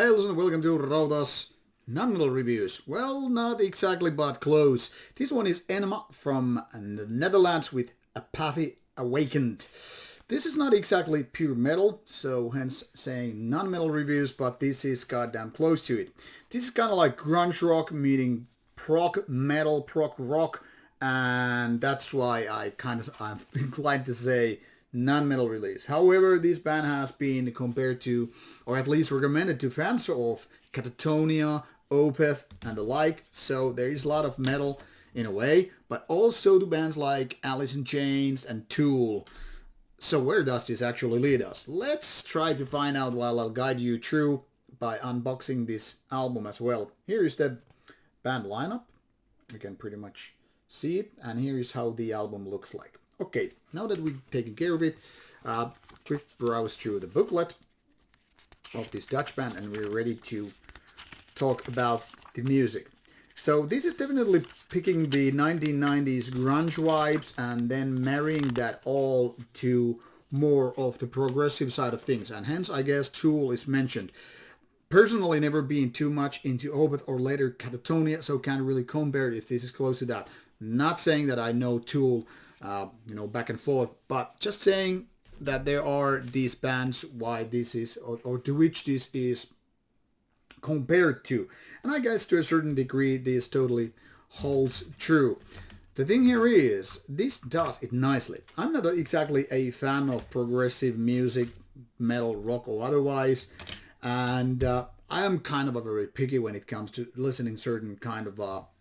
Hey and welcome to Rauta's non-metal reviews. Well, not exactly, but close. This one is Enma from the Netherlands with Apathy Awakened. This is not exactly pure metal, so hence saying non-metal reviews, but this is goddamn close to it. This is kind of like grunge rock meeting prog metal, prog rock, and that's why I'm inclined to say non-metal release. However, this band has been compared to, or at least recommended to fans of Catatonia, Opeth, and the like, so there is a lot of metal in a way, but also to bands like Alice in Chains and Tool. So where does this actually lead us? Let's try to find out while I'll guide you through by unboxing this album as well. Here is the band lineup. You can pretty much see it, and here is how the album looks like. Okay, now that we've taken care of it, quick browse through the booklet of this Dutch band and we're ready to talk about the music. So this is definitely picking the 1990s grunge vibes and then marrying that all to more of the progressive side of things, and hence I guess Tool is mentioned. Personally, never been too much into Opeth or later Catatonia, so can't really compare if this is close to that. Not saying that I know Tool back and forth, but just saying that there are these bands why this is, or to which this is compared to. And I guess to a certain degree this totally holds true. The thing here is, this does it nicely. I'm not exactly a fan of progressive music, metal, rock or otherwise, and I am kind of a very picky when it comes to listening certain kind of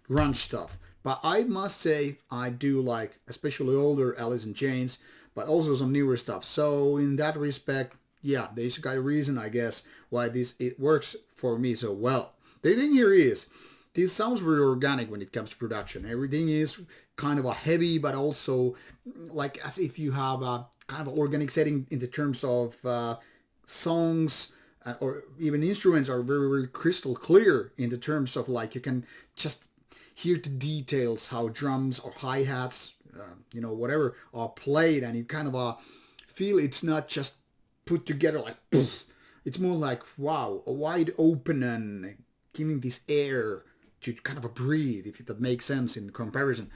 grunge stuff. But I must say I do like especially older Alice in Chains, but also some newer stuff. So in that respect, yeah, there's a reason I guess why it works for me so well. The thing here is, this sounds very organic when it comes to production. Everything is kind of a heavy, but also like as if you have a kind of organic setting in the terms of songs or even instruments are very, very crystal clear in the terms of like you can just hear the details, how drums or hi-hats, whatever are played, and you kind of feel it's not just put together like poof. It's more like, wow, a wide open and giving this air to kind of breathe, if that makes sense in comparison.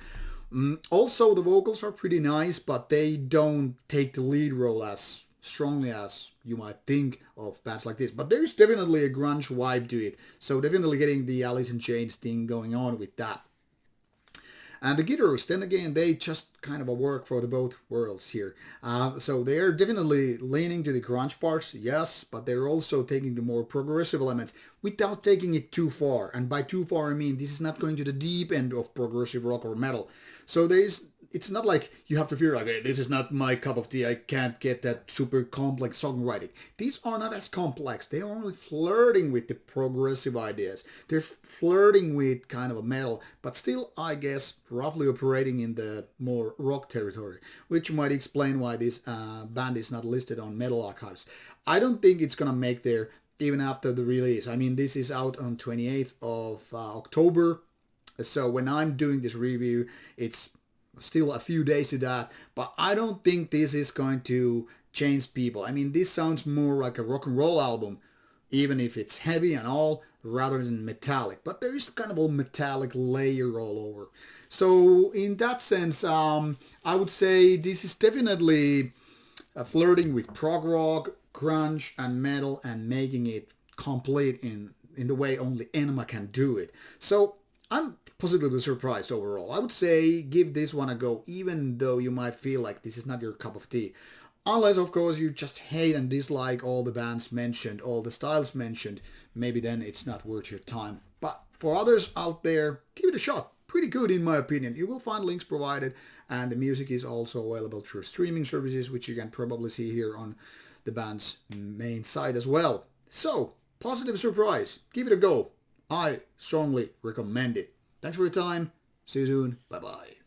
Also, the vocals are pretty nice, but they don't take the lead role as strongly as you might think of bands like this. But there's definitely a grunge vibe to it, so definitely getting the Alice in Chains thing going on with that. And the guitarists, then again, they just kind of work for the both worlds here. So they're definitely leaning to the grunge parts, yes, but they're also taking the more progressive elements without taking it too far. And by too far, I mean this is not going to the deep end of progressive rock or metal. So it's not like you have to feel like, hey, this is not my cup of tea, I can't get that super complex songwriting. These are not as complex. They're only flirting with the progressive ideas. They're flirting with kind of a metal, but still, I guess, roughly operating in the more rock territory, which might explain why this band is not listed on Metal Archives. I don't think it's gonna make there even after the release. I mean, this is out on 28th of October, so when I'm doing this review, it's still a few days to that, but I don't think this is going to change people. I mean, this sounds more like a rock and roll album, even if it's heavy and all, rather than metallic. But there is kind of a metallic layer all over. So in that sense, I would say this is definitely flirting with prog rock, grunge, and metal, and making it complete in the way only Enma can do it. So I'm positively surprised overall. I would say give this one a go, even though you might feel like this is not your cup of tea. Unless, of course, you just hate and dislike all the bands mentioned, all the styles mentioned, maybe then it's not worth your time. But for others out there, give it a shot. Pretty good in my opinion. You will find links provided, and the music is also available through streaming services, which you can probably see here on the band's main site as well. So, positive surprise. Give it a go. I strongly recommend it. Thanks for your time. See you soon. Bye-bye.